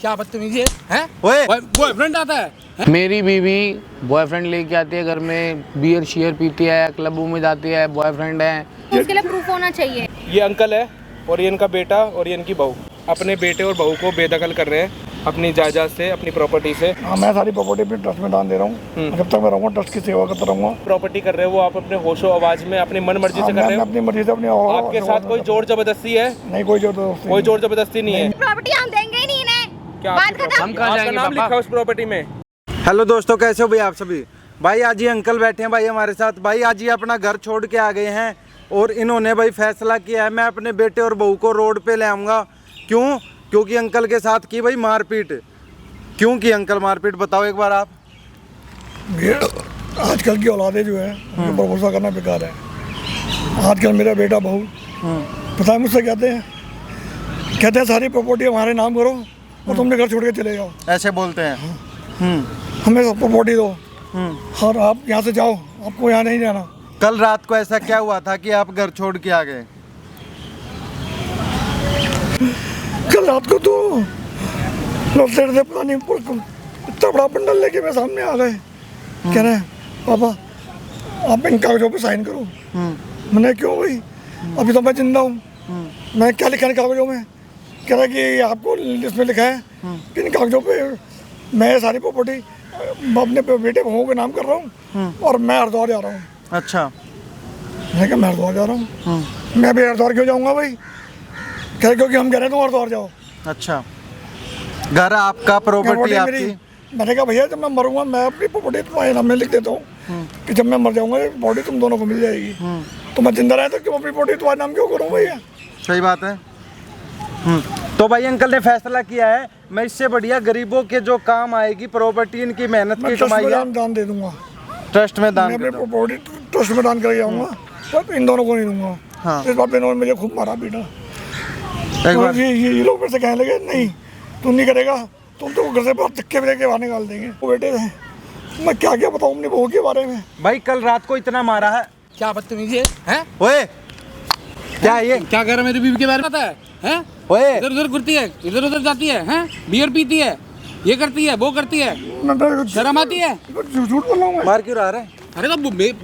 क्या बदतमीजी है? बॉयफ्रेंड आता है? मेरी बीवी बॉयफ्रेंड लेके आती है घर में, बियर शेयर पीती है, क्लबों में जाती है, बॉयफ्रेंड है। उसके लिए प्रूफ होना चाहिए। ये अंकल है और ये इनका बेटा और ये इनकी बहू अपने बेटे और बहू को बेदखल कर रहे हैं अपनी जायदाद से, अपनी प्रॉपर्टी से। हाँ, मैं सारी प्रॉपर्टी अपने ट्रस्ट में दान दे रहा हूँ। जब तक मैं रहूँगा ट्रस्ट की सेवा करता रहूँगा। प्रॉपर्टी कर रहे हो वो आप अपने होशो आवाज में अपनी मन मर्जी से कर रहे हो? अपनी मर्जी से अपनी आपके साथ कोई जोर जबरदस्ती है? नहीं, कोई जोर जबरदस्ती नहीं है। प्रॉपर्टी हम देंगे ही नहीं इन्हें। क्या बात खत्म। हम कहाँ जाएंगे? नाम लिखा उस प्रॉपर्टी में? हेलो दोस्तों, कैसे हो भाई आप सभी? भाई आज ये अंकल बैठे हैं भाई हमारे साथ। भाई आज ये अपना घर छोड़ के आ गए हैं और इन्होंने भाई फैसला किया है मैं अपने बेटे और बहू को रोड पे ले आऊँगा। क्यों? क्योंकि अंकल के साथ की भाई मारपीट। क्यों की अंकल मारपीट, बताओ एक बार आप। आजकल की औलादे जो है उनको भरोसा करना बेकार है। आजकल मेरा बेटा बहू पता है मुझसे कहते हैं सारी प्रॉपर्टी हमारे नाम करो और तुमने घर छोड़ के चले जाओ। ऐसे बोलते हैं। हमें सब प्रॉपर्टी दो और आप यहाँ से जाओ, आपको यहाँ नहीं जाना। कल रात को ऐसा क्या हुआ था कि आप घर छोड़ के आ गए? कल रात को तो लौटते थे, पता नहीं इतना बड़ा बंडल लेके मेरे सामने आ गए। कह रहे हैं पापा आप इन कागजों पे साइन करो। मैंने क्यों भाई, अभी तो मैं जिंदा हूँ। मैं क्या लिखा है कागजों में? कह रहा कि आपको इसमें लिखा है कि इन कागजों पे मैं सारी प्रॉपर्टी अपने बेटे बहू के नाम कर रहा हूँ और मैं हरिद्वार जा रहा हूँ। अच्छा। मैंने कहा मैं हरिद्वार जा रहा हूँ? मैं भी हरिद्वार क्यों जाऊँगा भाई? कह क्योंकि हम कह रहे हैं तुम हरिद्वार जाओ। अच्छा, घर आपका, प्रॉपर्टी आपकी। मैंने कहा भैया जब मैं मरूंगा मैं अपनी प्रॉपर्टी तुम्हारे नाम में लिख देता हूँ कि जब मैं मर जाऊंगा प्रॉपर्टी तुम दोनों को मिल जाएगी। तो मैं जिंदा रहा तो क्यों अपनी प्रॉपर्टी तुम्हारे नाम क्यों करूँ भैया? सही बात है। तो भाई अंकल ने फैसला किया है मैं इससे बढ़िया गरीबों के जो काम आएगी प्रॉपर्टी, इनकी मेहनत की कमाई है, दान दे दूंगा। ट्रस्ट में दान मैं अपनी प्रॉपर्टी ट्रस्ट में दान कर जाऊंगा, पर इन दोनों को नहीं दूंगा। हाँ। इस बात पे इन्होंने मुझे खूब मारा पीटा। एक बार ये लोग मेरे से कहने लगे नहीं तुम नहीं करेगा, तुम तो घर से बहुत धक्के में लेके बाहर निकाल देंगे। वो बेटे थे, मैं क्या क्या बताऊँ अपनी बहू के बारे में। भाई कल रात को इतना मारा है। क्या बदतमीजी है? ओए क्या ये क्या कह रहा है? मेरी बीवी के बारे में पता है? ओए इधर उधर घूरती है, इधर उधर जाती है, बियर पीती है, ये करती है, वो करती है, शर्म आती है? झूठ बोल रहा हूँ मैं। मार क्यों रहा है? अरे तो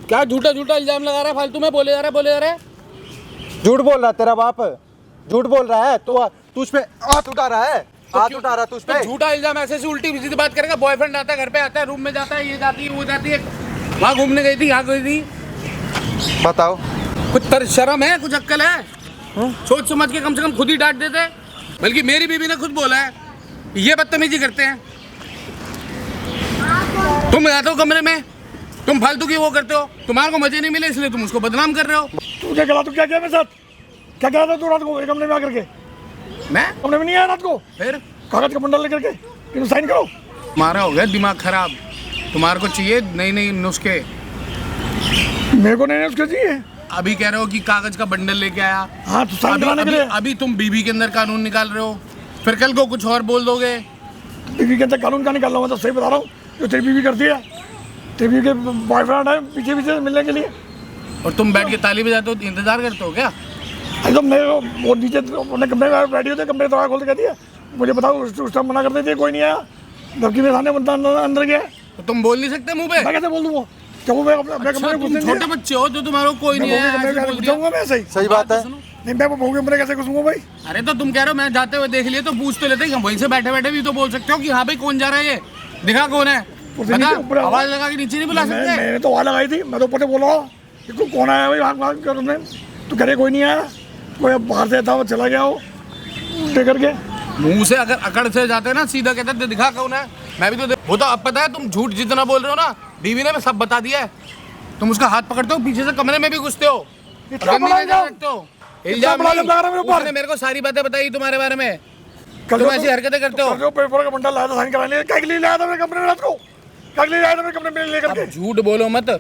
क्या झूठा इल्जाम लगा रहा है फालतू में? बोले जा रहा है। झूठ बोल रहा तेरा बाप, झूठ बोल रहा है। तू उस पे हाथ उठा रहा है, हाथ उठा रहा है तुझ पे। झूठा इल्जाम ऐसे उल्टी सीधी बात करेगा। बॉयफ्रेंड आता है, घर पे आता है, रूम में जाता है, ये जाती है, वो जाती है, वहाँ घूमने गई थी, यहाँ गई थी। बताओ कुछ शर्म है, कुछ अक्ल है? सोच समझ के कम से कम खुद ही डांट देते। बल्कि मेरी बीवी ने खुद बोला है ये बदतमीजी करते हैं। तुम आते हो कमरे में, तुम फालतू की वो करते हो, तुम्हारे को मजे नहीं मिले इसलिए तुम उसको बदनाम कर रहे हो। तू क्या किया मेरे साथ? क्या करा था तू रात को कमरे में आकर के? मैं कमरे में नहीं आया रात को? फिर कागज का बंडल लेकर के कि साइन करो। तुम्हारा हो गया दिमाग खराब, तुम्हारे को चाहिए नई नुस्खे। मेरे को नहीं नुस्खे चाहिए। अभी कह रहे हो कि कागज का बंडल लेके आया। हाँ, तो साइन कराने के लिए। अभी तुम बीबी के अंदर कानून निकाल रहे हो, फिर कल को कुछ और बोल दोगे। बीबी के अंदर कानून का निकाल रहा हूँ, तो सही बता रहा हूँ। जो तेरी बीबी करती है, तेरी बीबी के बॉयफ्रेंड है पीछे मिलने के लिए, और तुम बैठ के ताली बजाते हो, इंतजार करते हो क्या? एकदम मेरे वो नीचे अपने कमरे में बैठी होते, कमरे दरवाजा खोल के कहती है मुझे बताओ। उस टाइम मना कर देती है, कोई नहीं आया, जबकि मेरे सामने बंदा अंदर गया। तो तुम बोल नहीं सकते मुंह पे? मैं कैसे बोल दूँगा? छोटे बच्चे हो तो तुम्हारे कोई नहीं है। सही बात है। नहीं मैं बहू के कमरे कैसे घुसूंगा भाई? अरे तो तुम कह रहे हो मैं जाते हुए देख लिए तो पूछ तो लेते, वहीं से बैठे बैठे भी तो बोल सकते हो कि हाँ भाई कौन जा रहा है, ये दिखा कौन है, आवाज लगा के नीचे नहीं बुला सकते? मैंने तो आवाज लगाई थी, मैं तो ऊपर से बोल रहा हूँ कौन आया भाई तुमने? तो कह रहे कोई नहीं आया, कोई बाहर से था वो चला गया हो लेकर के। मुंह से अगर अकड़ से जाते ना सीधा कहते दिखा कौन है। मैं भी तो वो तो अब पता है तुम झूठ जितना बोल रहे हो ना, बीवी ने सब बता दिया है। तुम उसका हाथ पकड़ते हो, पीछे से कमरे में भी घुसते हो, इल्जाम उसने मेरे को सारी बातें बताई तुम्हारे बारे में। तुम ऐसी हरकतें करते हो। जो पेपर का बंडल लाया था साइन कराने के लिए लाया था मेरे कमरे में रात को, क्या के लिए लाया था मेरे कमरे में लेकर के? झूठ बोलो मत,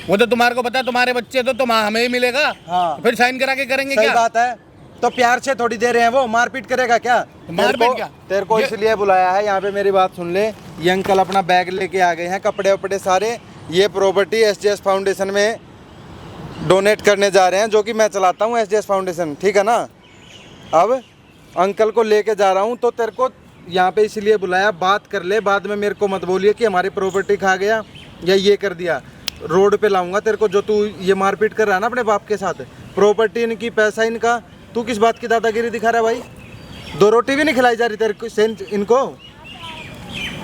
वो तो तुम्हारे को पता है, तुम्हारे बच्चे तो तुम हमें ही मिलेगा। हाँ। फिर साइन करा के करेंगे क्या? बात है। तो प्यार से थोड़ी दे रहे हैं, वो मारपीट करेगा क्या? मारपीट क्या? तेरे को इसलिए बुलाया है यहाँ पे, मेरी बात सुन ले। ये अंकल अपना बैग लेके आ गए हैं, कपड़े वपड़े सारे। ये प्रॉपर्टी एसजेएस फाउंडेशन में डोनेट करने जा रहे हैं, जो कि मैं चलाता हूँ एसजेएस फाउंडेशन, ठीक है ना। अब अंकल को लेके जा रहा हूँ, तो तेरे को यहाँ पे इसलिए बुलाया, बात कर ले, बाद में मेरे को मत बोलिए कि हमारी प्रॉपर्टी खा गया या ये कर दिया। रोड पे लाऊंगा तेरे को, जो तू ये मारपीट कर रहा है ना अपने बाप के साथ, प्रॉपर्टी इनकी, पैसा इनका, तू किस बात की दादागिरी दिखा रहा है भाई? 2 रोटी भी नहीं खिलाई जा रही तेरे को इनको,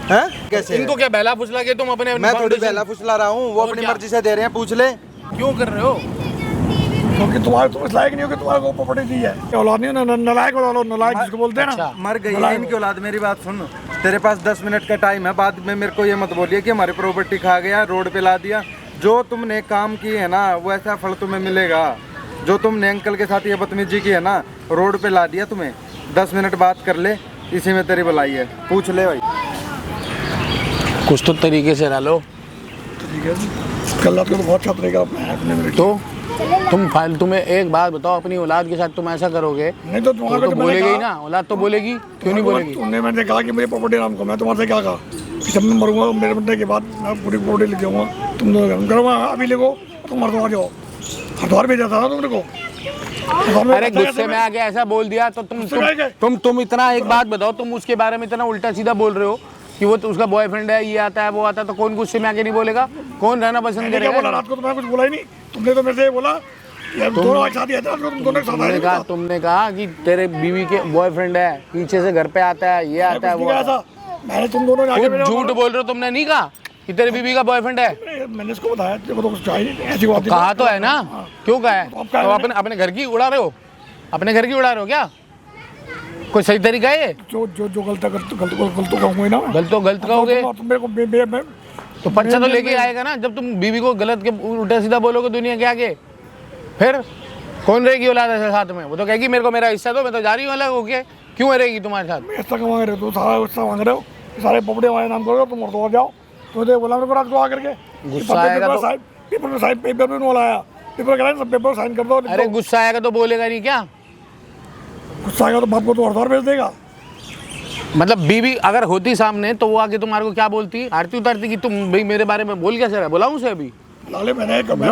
हैं? कैसे इनको क्या बहला फुसला के तुम अपने मैं थोड़ी बहला फुसला रहा हूँ, वो अपनी मर्जी से दे रहे हैं, पूछ ले। क्यों कर रहे हो? क्योंकि तुम इस लायक नहीं हो कि तुम्हारे को प्रॉपर्टी दी है। औलाद नहीं हो, नलायक औलाद, नलायक जिसको बोलते हैं ना। मर गई है इनकी औलाद। मेरी बात सुन, तेरे पास 10 मिनट का टाइम है, बाद में मेरे को ये मत बोलिए कि हमारी प्रॉपर्टी खा गया, रोड पे ला दिया। जो तुमने काम किए है ना, वैसा फल तुम्हें मिलेगा। जो तुमने अंकल के साथ ये बदतमीजी की है ना, रोड पे ला दिया तुम्हें। 10 मिनट बात कर ले, इसी में तेरी भलाई है, पूछ ले भाई। कुछ तो तरीके से रह लो। ठीक है, कल रात को तो बहुत अच्छा तरीका अपने मेरे। तो तुम्हें एक बात बताओो, अपनी औलाद के साथ तुम ऐसा करोगे नहीं तो तुम्हारे तो बोलेगी ही ना, औलाद तो बोलेगी, क्यों नहीं बोलेगी? तुमने मैंने कहा कि मुझे प्रॉपर्टी नाम को, मैं तुम्हारे से क्या कहा कि जब मैं मरूंगा मेरे मरने के बाद मैं पूरी प्रॉपर्टी लिख जाऊंगा, तुम दोनों घर करूँगा, अभी लिखो तुम हरिद्वार जाओ। हरिद्वार भेजा था ना तुमने को। अरे गुस्से में आके ऐसा बोल दिया तो तुम इतना, एक बात बताओ, तुम उसके बारे में इतना उल्टा सीधा बोल रहे हो कि वो तो उसका बॉयफ्रेंड है, ये आता है वो आता है, तो कौन गुस्से में आके नहीं बोलेगा? कौन रहना पसंद करेगा? बोला रात को तो मैं कुछ बोला ही नहीं, तुमने तो मेरे से बोला कि हम दोनों एक साथ ही आते हैं, तुम दोनों एक साथ आए। तुमने कहा कि तेरे बीवी के बॉयफ्रेंड है, पीछे से घर पे आता है, ये आता है वो आता है। मैंने तुम दोनों ने आगे झूठ बोल रहे हो, तुमने नहीं कहा कि तेरे बीवी का बॉयफ्रेंड है? मैंने इसको बताया, देखो तो कुछ चाहिए ऐसी बात कहा तो है ना, क्यों कहा है? तो अपने घर की उड़ा रहे हो, अपने घर की उड़ा रहे हो क्या? कोई सही तरीका है? जो गलत तो कहूँगा ना, गलत कहोगे मेरे को तो पर्चा तो लेके आएगा ना। जब तुम बीवी को गलत के उल्टा सीधा बोलोगे दुनिया के आगे, फिर कौन रहेगी औलाद ऐसे साथ में? वो तो कहेगी मेरे को मेरा हिस्सा दो, मैं तो जा रही हूँ अलग होके। क्यों रहेगी तुम्हारे साथ? हिस्सा कमा रहे हो, सारा हिस्सा मांग रहे हो, सारे प्रॉपर्टी हमारे नाम करो, तुम और जाओ। तो बोला मेरे को रात को आकर के गुस्सा आएगा तो पेपर में बोला आया, पेपर करा सब पेपर साइन कर दो। अरे गुस्सा आएगा तो बोलेगा नहीं क्या? गुस्सा आएगा तो बाप को तो हरिद्वार भेज देगा। मतलब बीवी अगर होती सामने तो वो आके तुम्हारे को क्या बोलती? आरती उतारती कि तुम भाई मेरे बारे में बोल कैसे रहा? बुलाऊं उसे अभी? लाले मैंने कभी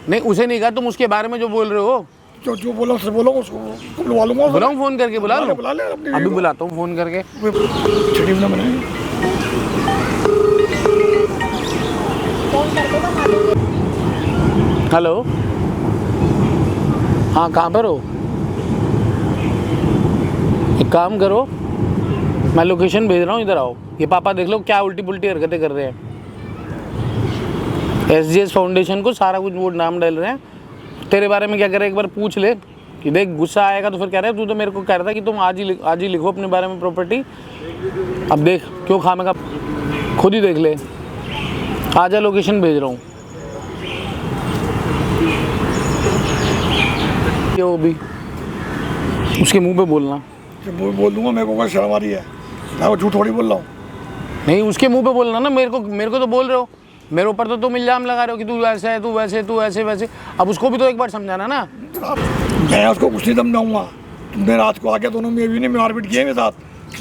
नहीं, उसे नहीं कहा, तुम उसके बारे में जो बोल रहे हो, जो बोला उससे बोलो, उसको बुलवा लूंगा। बुलाऊं फोन करके? बुला लो, बुला ले, अभी बुलाता हूँ फोन करके। छठी ना बनाए। हेलो, हाँ कहाँ पर हो? एक काम करो, मैं लोकेशन भेज रहा हूँ, इधर आओ। ये पापा देख लो क्या उल्टी पुल्टी हरकतें कर रहे हैं। SGS फाउंडेशन को सारा कुछ वो नाम डाल रहे हैं। तेरे बारे में क्या कर रहे हैं एक बार पूछ ले कि देख गुस्सा आएगा तो फिर कह रहे हैं तू तो मेरे को कह रहा था कि तुम आज ही लिखो अपने बारे में प्रॉपर्टी। अब देख क्यों खामेगा, खुद ही देख ले। आजा, लोकेशन भेज रहा हूँ। ये वो भी उसके मुंह पे बोलना। बोल दूंगा, मेरे को कोई शर्म आ रही है, मैं वो झूठ थोड़ी बोल रहा हूँ। नहीं, उसके मुंह पे बोलना ना। मेरे को तो बोल रहे हो, मेरे ऊपर तो तुम इल्जाम लगा रहे हो कि तू ऐसा है, तू ऐसे वैसे। अब उसको भी तो एक बार समझाना ना। मैं उसको कुछ नहीं समझाऊंगा। तुमने रात को आके दोनों में भी ने मारपीट किए मेरे साथ।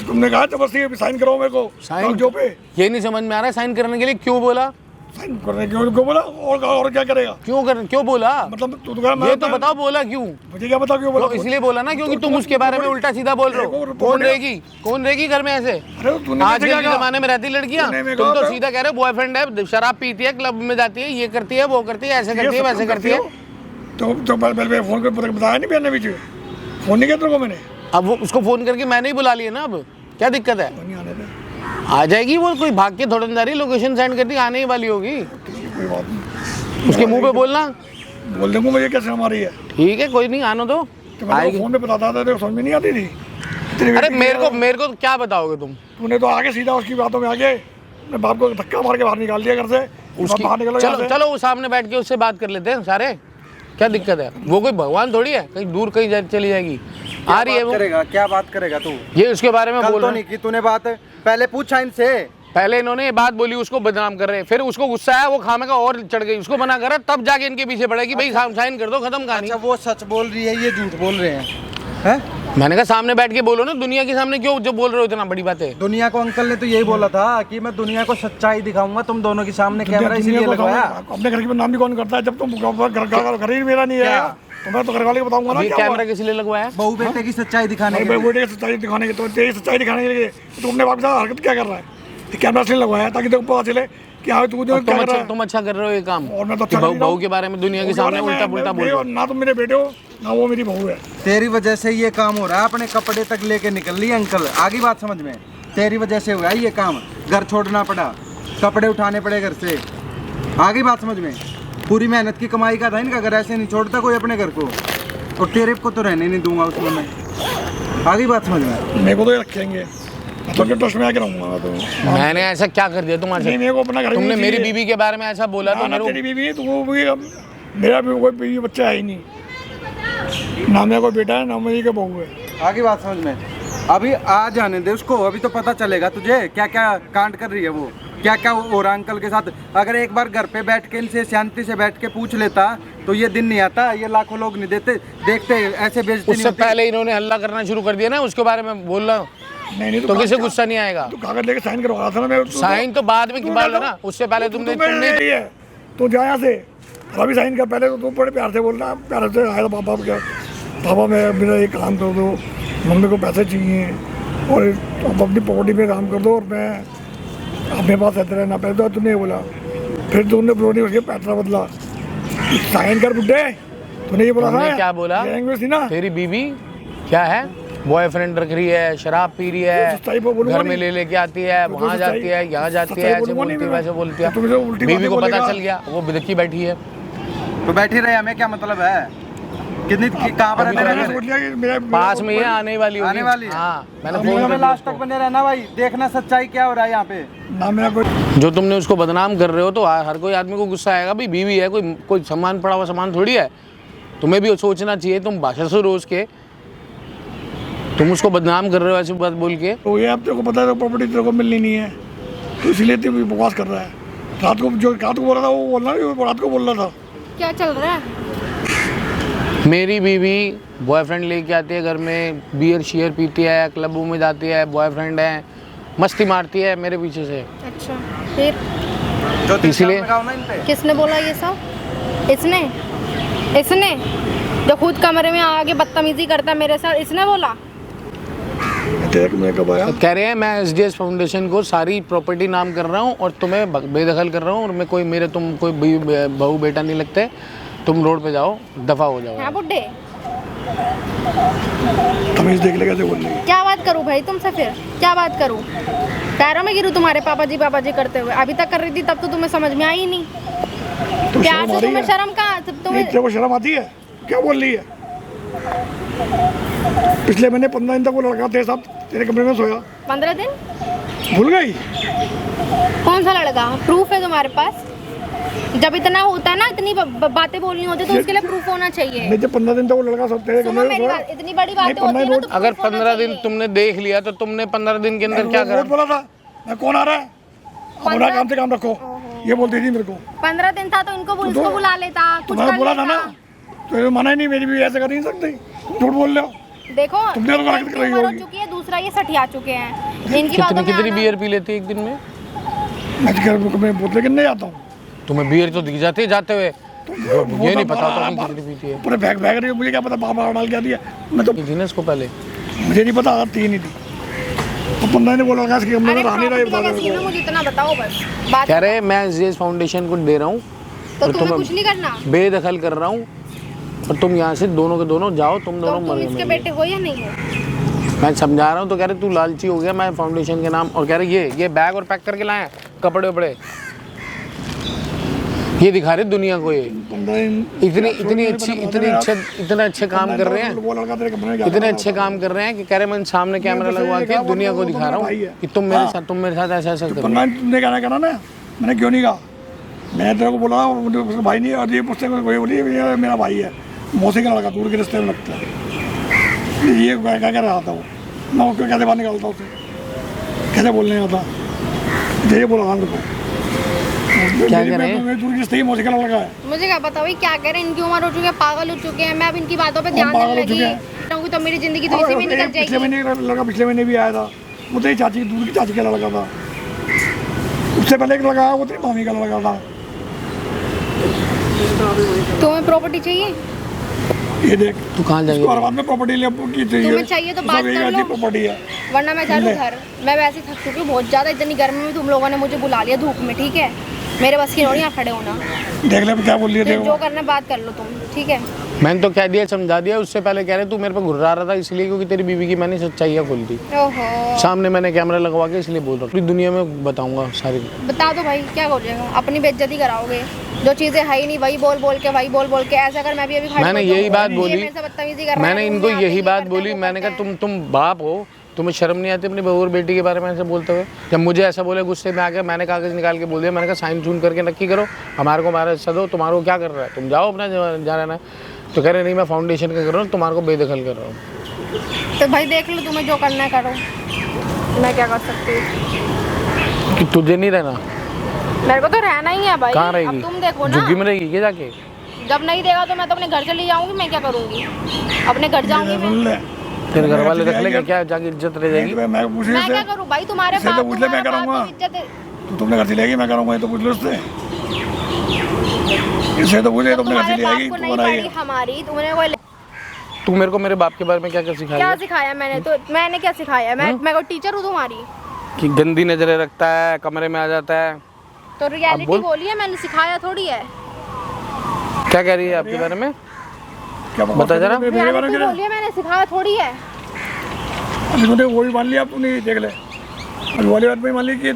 तुमने कहा जबरदस्ती साइन करो मेरे को साइन जो पे। ये नहीं समझ में आ रहा है साइन करने के लिए क्यों बोला? साइन करने क्यों बोला? और क्या करेगा? क्यों बोला? मतलब तू ये तो बताओ बोला क्यों? मुझे क्या पता क्यों बोला? तो इसलिए बोला ना क्योंकि तुम उसके बारे में उल्टा सीधा बोल रहे हो। कौन रहेगी घर में ऐसे? आजकल के जमाने में रहती लड़कियां। तुम तो सीधा कह रहे हो बॉयफ्रेंड है, शराब पीती है, क्लब में जाती है, ये करती है, वो करती है, ऐसे करती है, वैसे करती है। तो पहले फोन कर बताया नहीं पहले बीच में? फोन नहीं किया तेरे को मैंने? अब वो उसको फोन करके मैंने ही बुला लिया ना। अब क्या दिक्कत है? नहीं आने दे, आ जाएगी वो। कोई भाग के थोड़ा जा रही, लोकेशन सेंड करती, आने ही वाली होगी। कोई बात नहीं, उसके मुंह पे बोलना। बोल दूंगा मुझे कैसे हमारी है। ठीक है, कोई नहीं, आने दो। फोन पे बताता था, समझ में नहीं आती थी। अरे मेरे को क्या बताओगे तुम? तूने तो आगे सीधा उसकी बातों में आगे अपने बाप को धक्का मार के बाहर निकाल दिया घर से। उसकी बाहर निकलो, चलो वो सामने बैठ के उससे बात कर लेते हैं सारे। क्या दिक्कत है? वो कोई भगवान थोड़ी है, कहीं दूर कहीं चली जाएगी। आ रही है वो। क्या बात करेगा तू? ये उसके बारे में बोल तो नहीं की तूने बात, पहले पूछा इनसे। पहले इन्होंने ये बात बोली, उसको बदनाम कर रहे, फिर उसको गुस्सा आया, वो खामेगा और चढ़ गई, उसको मना करा, तब जाके इनके पीछे पड़े कि भाई साइन कर दो, खत्म कहानी। अच्छा, वो सच बोल रही है, ये झूठ बोल रहे हैं? मैंने कहा सामने बैठ के बोलो ना, दुनिया के सामने क्यों जो बोल रहे हो इतना बड़ी बात है। दुनिया को अंकल ने तो यही बोला था कि मैं दुनिया को सच्चाई दिखाऊंगा, तुम दोनों के सामने कैमरा इसीलिए लगवाया। अपने घर की बदनामी कौन करता है? जब तुम घर ही मेरा नहीं है तो मैं तो घर वाले को बताऊंगा ना। ये क्या कैमरा किस लिए लगवाया? बहू बेटे की सच्चाई दिखाने के लिए। बेटे की सच्चाई दिखाने के, तो तेरी सच्चाई दिखाने के लिए तुमने बाप साथ हरकत क्या कर रहा है? ये कैमरा इसलिए लगवाया ताकि तेरे को पता चले कि हाँ तू जो क्या कर रहा है। तुम अच्छा कर रहे हो ये काम, और मैं तो कि अच्छा कर रहा बहू हूँ। के बारे में दुनिया के सामने उल्टा पुल्टा बोल रहे हो। ना तुम मेरे बेटे हो ना वो मेरी बहू है। तेरी वजह से ये काम हो रहा है, अपने कपड़े तक लेके निकल ली अंकल, आगे बात समझ में। तेरी वजह से हुआ है ये काम, घर छोड़ना पड़ा, कपड़े उठाने पड़े घर से, आगे बात समझ में। पूरी मेहनत की कमाई का था इनका घर, ऐसे नहीं छोड़ता कोई अपने घर को, और तेरे को तो रहने नहीं दूंगा उसमें मैं, आगे बात समझ में। मेरे को तो ये रखेंगे, तो ट्रस्ट में आके रहूंगा। तो मैंने ऐसा क्या कर दिया तुम्हारे नहीं, साथ? मेरे को अपना घर तुमने मेरी बीवी के बारे में ऐसा बोला तो मेरे तेरी बीवी है तो वो भी मेरा भी कोई बीवी बच्चा है ही नहीं, ना मेरा कोई बेटा है ना मेरी कोई बहू है। आगे बात समझ में। अभी आ जाने दे उसको, अभी तो पता चलेगा तुझे क्या क्या कांड कर रही है वो, क्या क्या हो रहा अंकल के साथ। अगर एक बार घर पे बैठ के इनसे शांति से बैठ के पूछ लेता तो ये दिन नहीं आता, ये लाखों लोग नहीं देते देखते, ऐसे बेइज्जती नहीं उससे होती। पहले इन्होंने हल्ला करना शुरू कर दिया ना, उसके बारे में बोल रहा हूँ। नहीं तो किसे गुस्सा नहीं आएगा? तू कागज लेके साइन करवा रहा था ना। मैं साइन तो बाद में किया ना, उससे पहले तुमने तो जा यहाँ से अभी साइन कर। पहले तो तू बड़े प्यार से बोल रहा, प्यार से आया पापा क्या, पापा मैं मेरा ये काम कर दो, मम्मी को पैसे चाहिए और आप अपनी प्रॉपर्टी में काम कर दो और मैं अपने पास रहते रहना। पहले तो तूने बोला, फिर तूने प्रॉपर्टी उसके पैसा बदला, साइन कर बुड्ढे। तूने ये बोला तुमने था क्या बोला? लैंग्वेज थी ना। तेरी बीवी क्या है, बॉयफ्रेंड रख रही है, शराब पी रही है, सच्चाई बोलूंगा घर में नहीं। ले लेके आती है, तो वहाँ सच्चाई- जाती है, यहाँ जाती सच्चाई है, ऐसे बोलूंगा नहीं बोलती है मैं। वैसे बोलती है। तो तुझे उल्टी बीवी बातें को पता बोलेगा। चल गया, वो बिदकी बैठी है। तो बैठी रहे, हमें क्या मतलब है? कितनी कहाँ पर रहते मैंने हैं? सोच लिया कि मेरा पास में ही आने वाली होगी। आने वाली है? हाँ, मैंने वीडियो फोन में कर दिया लास्ट तक बने रहना भाई, देखना सच्चाई क्या हो रहा है यहाँ पे। ना मेरा कोई उसको। जो तुमने उसको बदनाम कर रहे हो तो हर कोई आदमी को गुस्सा आएगा। भाई बीवी है, कोई सामान पड़ा हुआ सामान थोड़ी है। तुम्हें भी सोचना चाहिए, तुम भाषा से रोज के तुम उसको बदनाम कर रहे हो ऐसी बात बोल के। तो ये अब तेरे को पता है प्रॉपर्टी तेरे को मिलनी नहीं है, तो इसलिए तू बकवास कर रहा है। रात को जो रात को बोल रहा था वो बोलना, वो रात को बोल रहा था। क्या चल रहा है? मेरी बीवी बॉयफ्रेंड लेके आती है घर में, बियर शेयर पीती है, क्लबों में जाती है, बॉयफ्रेंड है, मस्ती मारती है मेरे पीछे से। अच्छा, फिर जो इसलिए- लगाओ ना इन पे। किसने बोला ये सब? इसने जो खुद कमरे में आके बदतमीजी करता है मेरे साथ, इसने बोला? तेरे को मैं कब आया? तो कह रहे हैं मैं एसडीएस फाउंडेशन को सारी प्रॉपर्टी नाम कर रहा हूँ और तुम्हें बेदखल कर रहा हूँ, और मैं तुम कोई बहू बेटा नहीं लगते, तुम रोड पे जाओ, दफा हो जाओ। हाँ बुड्ढे, तमीज देख ले कैसे बोल रही है। क्या बात करूँ भाई तुमसे? फिर क्या बात करूँ? पैरों में गिरूँ तुम्हारे पापा जी करते हुए? अभी तक कर रही थी तब तो तुम्हें समझ में आई ही नहीं। तो प्यार शर्म आ से रही तुम्हें है? शर्म कहाँ? नहीं, तेरे को शर्म आती है? क्या बोल रही है? पिछले महीने 15 दिन तक वो लड़का तेरे साथ तेरे कमरे में सोया, 15 दिन? भूल गई? कौन सा लड़का? प्रूफ है तुम्हारे पास? जब इतना होता है ना, इतनी बातें बोलनी होती है तो उसके लिए प्रूफ होना चाहिए। नहीं, जब 15 दिन तक वो लड़का सब तेरे सुनो कमरे में मेरी सोया। बात, इतनी बड़ी बातें नहीं, होती है ना तो अगर proof होना 15 दिन चाहिए। तुमने देख लिया तो तुमने 15 दिन के अंदर क्या वो करा? रोज बोला था मैं कौन आ रहा है, अपना काम से काम रखो, ये बोलती थी मेरे को। 15 दिन था तो इनको इसको बुला लेता, कुछ मैंने कर बोला था लेता। ना, तो ये मना ही नहीं, मेरी भी ऐसे कर नहीं सकती, झूठ बोल रहे हो। देखो तुमने तो एक हरकत करी उम्र हो होगी। चुकी है, दूसरा ये सठिया चुके हैं। इनकी बातों में कितनी आना- बियर पी लेती है एक दिन में? मैं बोतलें कितने जाता हूँ, तुम्हें बियर तो दिख जाती है जाते हुए, ये नहीं पता होता कि कितनी पीती है। पूरे बैग बैग रही हो, मुझे क्या पता बाबा डाल के दिया, मैं तो थी ना इसको पहले। मुझे नहीं पता, आदत थी नहीं थी। तो 15 ने बोला कि हमने अरे रहा नहीं रहा, प्रॉपर्टी का क्या सीन है, मुझे इतना बताओ बस। बात कह रहे हैं मैं एसडीएस फाउंडेशन को दे रहा हूँ तो और तुम्हें कुछ नहीं करना। बेदखल कर रहा हूँ, और तुम यहाँ से दोनों के दोनों जाओ, तुम तो दोनों तुम मर इसके गए। बेटे हो या नहीं हो? मैं समझा रहा हूँ तो कह रहे तू लालची हो गया, मैं फाउंडेशन के नाम, और कह रहे ये बैग और पैक करके लाए हैं कपड़े वपड़े, ये दिखा रहे दुनिया को, ये 15 दिन इतने अच्छे काम कर रहे हैं, वो लड़का तेरे कमरे में गया इतने था। अच्छे काम कर रहे हैं कि कह रहे मैं सामने कैमरा लगवा के दुनिया को दिखा रहा हूँ कि तुम मेरे साथ ऐसा ऐसा करो। 15 तुमने कहना कहना ना, मैंने क्यों नहीं कहा, मैं तेरे को बोला मुझे उसका भाई नहीं, और ये पूछते वही बोली ये मेरा भाई है, मौसी का लड़का, दूर के रिश्ते में लगता है। ये क्या कह रहा था वो, मैं उसको कैसे बाहर निकालता उसे, कैसे बोलने आता, ये बोला था मेरे को। क्या कह रहे हैं? मेरी दूर की सही मुझे क्या लगा है? मुझे क्या पता भाई क्या कह रहे हैं, इनकी उम्र हो चुकी है, पागल हो चुके हैं, मैं अब इनकी बातों पे ध्यान पागल देने हो लगी चुके हैं। रहूंगी तो मेरी जिंदगी तो इसी में निकल पिछले जाएगी। महीने एक लड़का पिछले महीने भी आया था, वो तेरी चाची दूर की चाची का लड़का था। उससे पहले एक लगा वो तेरी मामी का लड़का था। तुम्हें प्रॉपर्टी चाहिए? ये देख तू कहाँ इसको हर जाएगी? बात में प्रॉपर्टी ले की तुम्हें चाहिए तो बात कर लो। प्रॉपर्टी है। वरना मैं चलूँ घर। मैं वैसे ही थक चुकी हूँ बहुत ज़्यादा, इतनी गर्मी में तुम लोगों ने मुझे बुला लिया धूप में, ठीक है? मेरे बस की नहीं यहाँ खड़े होना। देख ले क्या बोल रही है फिर देखो। जो करना बात कर लो तुम, ठीक है? मैंने तो कह दिया, समझा दिया। उससे पहले कह रहे तू मेरे पे घुर्रा रहा था इसलिए क्योंकि तेरी बीवी की मैंने सच्चाइयाँ खोल दी ओहो, सामने, मैंने कैमरा लगवा के इसलिए बोल रहा हूँ। पूरी दुनिया में बताऊंगा सारी। बता दो भाई क्या हो जाएगा, अपनी बेइज्जती कराओगे। जो चीज़ें है ही नहीं वही बोल बोल के ऐसा अगर मैं भी अभी खड़ी मैंने हूँ तो यही बात ये बोली, मेरे से बदतमीजी कर रहा है, मैंने वो इनको यहाँ पे यही ये बात करता है, बोली। वो मैंने करता कहा है। तुम बाप हो, तुम्हें शर्म नहीं आती अपनी बहू और बेटी के बारे में ऐसे बोलते हुए? जब मुझे ऐसा बोले गुस्से में आके मैंने कागज़ निकाल के बोल दिया, मैंने कहा साइन चून करके नक्की करो, हमारे को हमारा हिस्सा दो, तुम्हारे को क्या कर रहा है, तुम जाओ अपना जा रहना है। तो कह रहे नहीं मैं फाउंडेशन का कर रहा हूँ, तुम्हारे को बेदखल कर रहा हूँ। तो भाई देख लो तुम्हें जो करना है करो, मैं क्या कर सकती हूँ? कि तुझे नहीं रहना? मेरे को तो रहना ही है भाई। कहाँ अब रहेगी? तुम देखो ना, झुग्गी में रहेगी क्या जाके? जब नहीं देगा तो मैं तो अपने घर चली जाऊंगी। मैं क्या करूंगी, अपने घर जाऊंगी मैं। सुन ले तेरे घर वाले रख लेंगे क्या, जाके इज्जत रह जाएगी? मैं पूछ मैं रही क्या से करूँ भाई, तुम्हारे इससे तो बाप पूछ ले, मैं तुम्हारे बाप करूँगा। की इज्जत है। तो तुमने घर चलेगी मैं करूँगा, ये तो पूछ लो उससे। इससे तो पूछे तुमने घर तुम्हारे चली बाप आएगी को तू नहीं बनाएगी। पड़ी हमारी, तुमने कोई तू मेरे को मेरे बाप के बारे में क्या क्या क्या सिखाया सिखाया? मैंने क्या सिखाया? मैं कोई टीचर हूँ तुम्हारी? कि गंदी नजरें रखता है, कमरे में आ जाता है? तो रियलिटी बोल। बोली है, मैंने सिखाया थोड़ी है। क्या कह रही है आपके बारे में? क्या बता जरा। मेरे बारे में रियलिटी क्या? बोली है, मैंने सिखाया थोड़ी है। अभी तूने वो भी मान लिया, अब तूने देख ले। अभी वाली बात में मान ली कि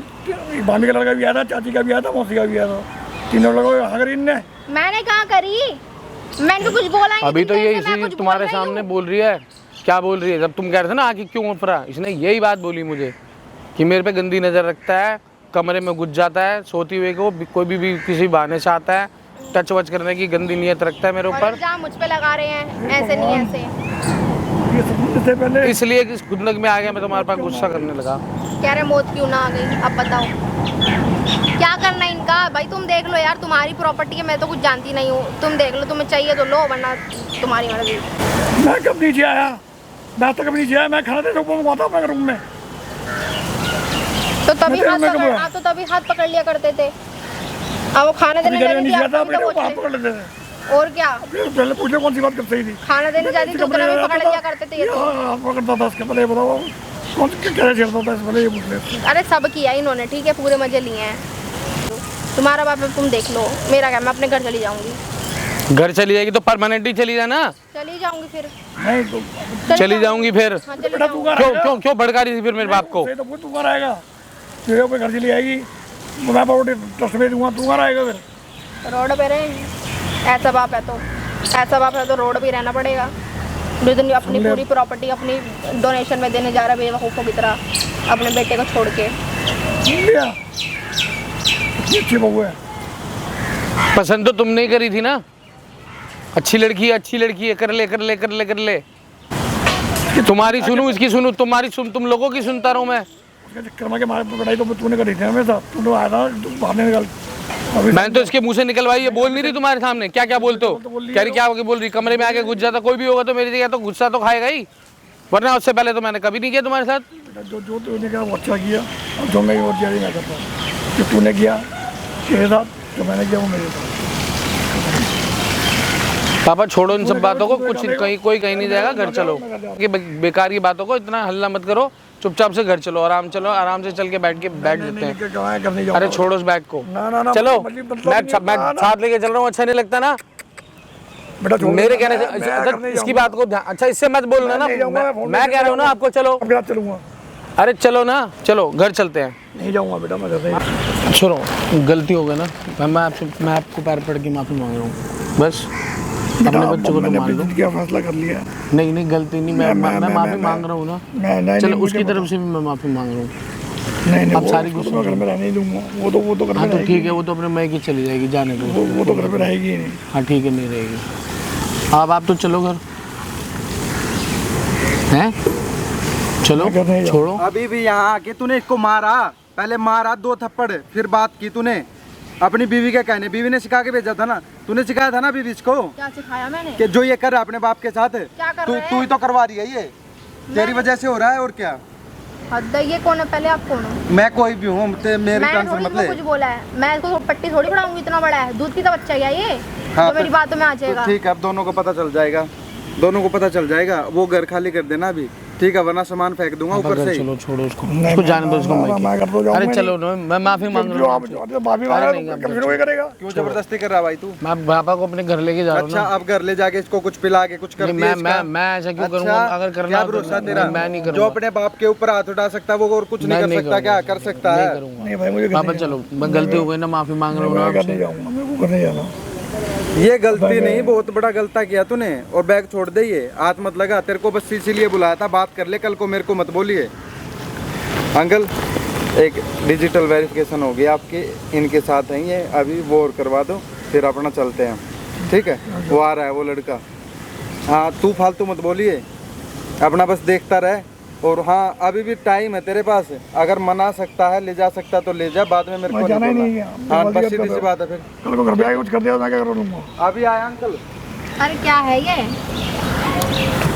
मामी का लड़का भी आया था, चाची का भी आया था, मौसी का भी आया था, तीनों लड़कों हाँ करी इनने। मैंने कहाँ करी? मैंने तो कुछ बोला ही नहीं। अभी तो तुम ये देख ले, मैं इसी कुछ बोल तुम्हारे रही सामने हूँ। बोल रही है। क्या बोल रही है? जब तुम कह रहे थे ना आके क्यों उफरा, इसने यही बात बोली मुझे कि मेरे पे गंदी नज़र रखता है, कमरे में घुस जाता है, सोती हुए को कोई भी किसी बहाने से आता है, टच वच करने की गंदी नीयत रखता है मेरे और ऊपर। इल्जाम मुझ पे लगा रहे हैं, ऐसे नहीं ऐसे। ये सब से पहले इसलिए कि गुंदक में आ गया मैं तुम्हारे पास गुस्सा करने लगा। कह रहे मौत क्यों ना आ गई, अब बताओ क्या करना है इनका? भाई तुम देख लो यार, तुम्हारी प्रॉपर्टी है, मैं तो कुछ जानती नहीं हूँ। तुम देख लो, तुम्हें चाहिए तो लो, वरना तुम्हारी मर्जी। मैं कब नीचे आया, मैं तो कभी नीचे आया, मैं खाना देने को आता अपने रूम में। तो तभी मैं हाथ तेरे में पकड़, कब आप तो तभी हाथ पकड़ लिया करते थे। अब वो खाना देने नीचे जाती थी, नीचे आप आता तुम तो अपने पूछ हाथ रहे। पकड़ लेते थे। और क्या, पहले पूछ ले कौन सी बात कर सही थी। खाना देने जाती थी तो उतना भी पकड़ लिया करते थे ये तो। हाथ पकड़ता था, उसके पहले ये बताओ कौन क्या छेड़ता था, इससे पहले ये पूछ ले। अरे सब किया इन्होंने, ठीक है, पूरे मजे लिए हैं। तुम्हारा बाप है, तुम देख लो, मेरा क्या, मैं अपने घर चली जाऊंगी। घर चली जाएगी तो परमानेंटली चली जाना। चली जाऊंगी फिर, नहीं तो चली जाऊंगी फिर? हाँ चली बेटा तू जाऊंगी। कहाँ क्यों क्यों भड़का रही थी फिर मेरे बाप को? सही तो पूछ, तू कहाँ रहेगा? तेरे अपने घर चली आएगी, मैं प्रॉपर्टी ट्रस्ट में दूंगा, तू कहाँ रहेगा फिर? रोड पे रहेंगे। ऐसा बाप है तो, ऐसा बाप है तो रोड पे रहना पड़ेगा। जितनी अपनी पूरी प्रॉपर्टी अपनी डोनेशन में देने जा रहा है बेवकूफ़ों की तरह, अपने बेटे को छोड़ के। लिया अच्छी बहू है। पसंद तो तुमने ही करी थी ना, अच्छी लड़की है, कर ले। तुम्हारी सुनूं, इसकी सुनूं, तुम्हारी सुन, तुम लोगों की सुनता रहूं मैं? उसके चक्कर में के मारे लड़ाई तो तूने करी थी हमेशा, तू तो आया था, तू बाहर नहीं निकल। अभी मैंने तो इसके मुंह से निकलवाई, ये बोल नहीं रही तुम्हारे सामने? क्या क्या बोलते हो? कह रही क्या बोल रही, कमरे में आके घुस जाता, कोई भी होगा तो मेरी जगह तो गुस्सा तो खाएगा ही, वरना उससे पहले तो मैंने कभी नहीं किया तुम्हारे साथ। जो जो तूने किया वो अच्छा किया, और जो मैं वो जारी मैं करता हूँ। जो तूने किया तेरे साथ, जो मैंने किया वो मेरे साथ। पापा छोड़ो इन सब बातों को, कुछ कोई कहीं नहीं जाएगा, घर चलो। कि बेकार की बातों को इतना हल्ला मत करो, चुपचाप से घर चलो, आराम से चल के बैठ लेते हैं। अरे छोड़ो उस बैग को, ना, चलो। मतलब मैं साथ लेके चल रहा हूँ, अच्छा नहीं लगता ना बेटा? छोड़ मेरे दे, कहने मैं से? करने अच्छा, इसकी जाऊंगा। बात को अच्छा इससे मत बोलना ना, नहीं जाऊंगा, मैं कह रहा हूँ ना आपको, चलो। अब रात चलूंगा, अरे चलो ना, चलो घर चलते हैं। नहीं जाऊंगा बेटा, मैं घर नहीं। सुनो, गलती हो गई ना, मैं आपको पैर पड़ के माफ़ी मांग रहा हूँ, बस। अपने बच्चों को तो मैंने मान लो। अपनी जिंदगी का फैसला कर लिया। नहीं गलती नहीं, मैं माफ़ी मांग रहा हूँ ना, नहीं, चलो मुझे उसकी पता- तरफ से भी मैं माफ़ी मांग रहा हूँ। नहीं अब वो सारी तो गुस्सा मैं घर में रहने ही दूंगा, वो तो घर में हाँ तो रहेगी। ठीक है, वो तो अपने मैं की चली जाएगी, जाने दो। वो तो घर में रहेगी ही नहीं। हाँ ठीक है, नहीं रहेगी। अब आप तो चलो घर, हैं? चलो मैं घर नहीं छोड़ो। अभी भी यहाँ आके तूने इसको मारा, पहले मारा 2 थप्पड़, फिर बात की तूने। अपनी बीवी के कहने, बीवी ने सिखा के भेजा था ना, तूने सिखाया था ना बीवी को क्या सिखाया मैंने? कि जो ये कर रहा है अपने बाप के साथ, क्या कर तू रहे हैं? तू ही तो करवा रही है ये, तेरी वजह से हो रहा है और क्या। हद है, ये कौन है? पहले आप कौन हो? मैं कोई भी हूँ, मेरी मैं टेंशन थोड़ी मत इसको ले। कुछ बोला है? मैं इसको पट्टी थोड़ी पढ़ाऊंगी, इतना बड़ा है, दूध की तो बच्चा है ये हाँ, जो मेरी बातों में आ तो जाएगा। ठीक है, अब दोनों को पता चल जाएगा, दोनों को पता चल जाएगा। वो घर खाली कर देना अभी, ठीक है, वरना सामान फेंक दूंगा ऊपर से ही। चलो छोड़ो उसको जाने दो उसको। मैं कर तो जाऊँ। अरे चलो मैं माफी मांग रहा हूँ। माफी मांगा तो फिर वही करेगा। क्यों जबरदस्ती कर रहा भाई तू? मैं पापा को अपने घर लेके जा रहा हूँ अच्छा, ना। अब घर ले जाके इसको कुछ पिला के कुछ कर नहीं, दिया इसका? मैं ऐसा क्यों अच्छा, करूँगा? अगर करना क्या हो तो भरोसा तेरा? मैं नहीं जो करूँगा। अपने बाप के ऊपर हाथ उठा सकता है वो और कुछ नहीं कर सकता क्या? कर सकता है। नहीं भाई मुझे पापा चलो, मैं गलती हो गई ना, माफी मांग रहा हूँ ना करने आपसे। जाऊँगा, मेरे को करने जाना। ये गलती नहीं, बहुत बड़ा गलता किया तूने। और बैग छोड़ दे, ये हाथ मत लगा, तेरे को बस इसीलिए बुलाया था, बात कर ले, कल को मेरे को मत बोलिए। अंकल, एक डिजिटल वेरिफिकेशन होगी आपकी, इनके साथ है ये, अभी वो और करवा दो, फिर अपना चलते हैं, ठीक है? वो आ रहा है वो लड़का। हाँ, तू फालतू मत बोलिए, अपना बस देखता रहे। और हाँ, अभी भी टाइम है तेरे पास, अगर मना सकता है, ले जा सकता तो ले जा, बाद में मेरे को जाना ही नहीं नहीं है। बोलना। हाँ, बस सीधी सी बात है। फिर कल को घर पे आके कुछ कर दिया तो मैं क्या कर लूँगा? अभी आया अंकल। अरे क्या है ये?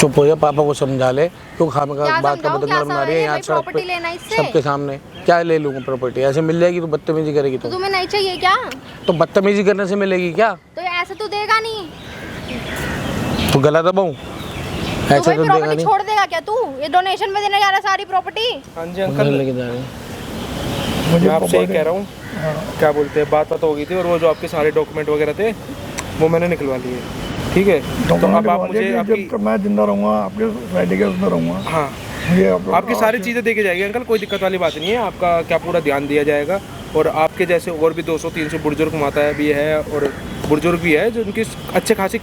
चुप हो जा, पापा को समझा ले, क्यों खामे का क्या बात का समझाऊं? क्या बदनाम बना रही है समझाइए? यहाँ भाई, सड़क प्रॉपर्टी लेना पे इससे? सबके सामने। क्या ले लूँगा प्रॉपर्टी? ऐसे मिल जाएगी तो बदतमीजी करेगी तो तो तुम्हें नहीं चाहिए क्या? तो बदतमीजी करने से मिलेगी क्या? तो ऐसे तो देगा नहीं। तो गला दबाऊं? तो ऐसे भाई तो देगा प्रॉपर्टी नहीं। छोड़ देगा क्या तू? ये डोनेशन में देने जा रहा है सारी प्रॉपर्टी? हाँ जी घर अंकल, लेके जा रहे हैं। मुझे मैं आपसे ये कह रहा हूँ, क्या बोलते हैं, बात हो गई थी और वो जो आपके सारे डॉक्यूमेंट वगैरह थे वो मैंने निकलवा लिए, ठीक है? तो अब आप मुझे आपकी, जब मैं जिंदा रहूँगा आपके सोसाइटी के उसमें रहूँगा, हाँ, मुझे आपकी सारी चीज़ें देखी जाएगी अंकल, कोई दिक्कत वाली बात नहीं है, आपका क्या पूरा ध्यान दिया जाएगा। और आपके जैसे और भी 200-300 बुजुर्ग माता भी है और बुजुर्ग भी है जो उनकी अच्छे खासी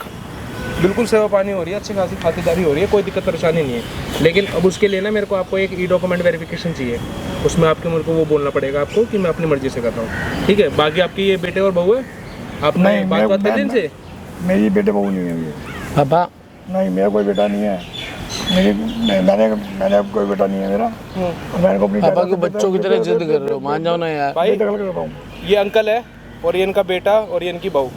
बिल्कुल सेवा पानी हो रही है, अच्छी खासी खातिरदारी हो रही है, कोई दिक्कत परेशानी नहीं है। लेकिन अब उसके लिए ना मेरे को आपको एक ई डॉक्यूमेंट वेरिफिकेशन चाहिए, उसमें आपके मेरे को वो बोलना पड़ेगा आपको कि मैं अपनी मर्जी से कर रहा हूँ, ठीक है? बाकी आपकी ये बेटे और बहू है, आपने नहीं, बात कर दी इनसे? मेरी बेटे बहू नहीं है ये। पापा नहीं, मेरा कोई बेटा नहीं है। मैंने कोई बेटा नहीं है मेरा। और मैंने को अपनी पापा के बच्चों की तरह जिद कर रहे हो, मान जाओ ना यार। भाई बेटा कल करता हूँ। ये अंकल है और ये इनका बेटा और ये इनकी बहू,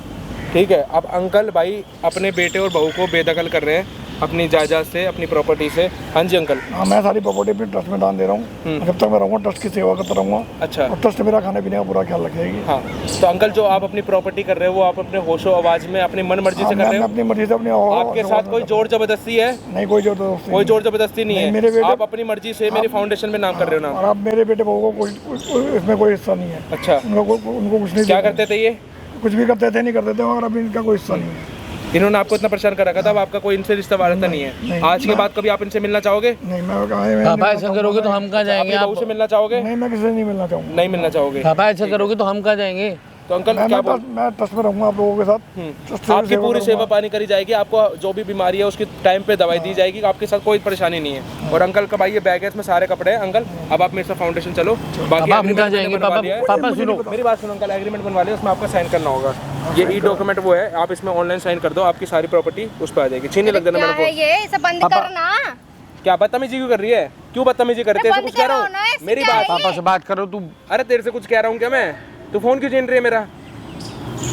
ठीक है? अब अंकल भाई अपने बेटे और बहू को बेदखल कर रहे हैं अपनी जायदाद से, अपनी प्रॉपर्टी से। हाँ जी अंकल। हाँ, मैं सारी प्रॉपर्टी अपने ट्रस्ट में दान दे रहा हूँ। जब तक मैं रहूँगा ट्रस्ट की सेवा करता रहूँगा। अच्छा, और ट्रस्ट मेरा खाने पीने का पूरा ख्याल रखेगी। हाँ, तो अंकल जो आप अपनी प्रॉपर्टी कर रहे हो वो आप अपने होशो आवाज में अपनी मन मर्जी से कर रहे मैं हो? अपनी मर्जी से अपनी आपके साथ कोई जोर जबरदस्ती है? नहीं, कोई जबरदस्ती कोई जोर जबरदस्ती नहीं नहीं, मेरे है, बेटे- आप अपनी मर्जी से मेरी फाउंडेशन में नाम कर रहे हो और ना? आप मेरे बेटे बहू को इसमें कोई हिस्सा नहीं है। अच्छा, उनको कुछ नहीं क्या देना। करते थे ये? कुछ भी करते थे, नहीं करते थे, मगर अभी इनका कोई हिस्सा नहीं है। इन्होंने आपको इतना परेशान कर रखा था, अब आपका कोई इनसे रिश्ता वारता नहीं है? नहीं, आज के बाद कभी आप इनसे मिलना चाहोगे? नहीं, मैं कहा है, पापा ऐसा करोगे तो हम कहाँ जाएंगे? अपनी बहू से मिलना चाहोगे? नहीं, मैं किसी से नहीं मिलना चाहूँगा। नहीं मिलना चाहोगे? पापा ऐसा करोगे तो हम कहाँ जाएंगे? तो अंकल क्या बोल, मैं ट्रस्ट में रहूँगा आप लोगों के साथ। ट्रस्ट से आपकी पूरी सेवा करूँगा। पानी करी जाएगी, आपको जो भी बीमारी है उसकी टाइम पे दवाई दी जाएगी, आपके साथ कोई परेशानी नहीं है। और अंकल का भाई ये बैग है, इसमें सारे कपड़े हैं अंकल। अब आप मेरे साथ फाउंडेशन चलो, बाकी पापा हम कहाँ agreement जाएंगे? बनवा पापा लिया है। पापा सुनो, मेरी बात सुनो अंकल, एग्रीमेंट बनवा लिया, उसमें आपका साइन करना होगा। ये ई डॉक्यूमेंट वो है, आप इसमें ऑनलाइन साइन कर दो, आपकी सारी प्रॉपर्टी उस पर आ जाएगी। छीनने लग जाना क्या मेरे है को। ये? इसे बंद करना। क्या बदतमीजी क्यों कर रही है? क्यों बदतमीजी करती है? बंद कुछ कह रहा करो ना, हूँ, इससे मेरी क्या बात। है? पापा से बात करो तू। अरे तेरे से कुछ कह रहा हूँ क्या मैं? तू फोन क्यों छीन रही है मेरा?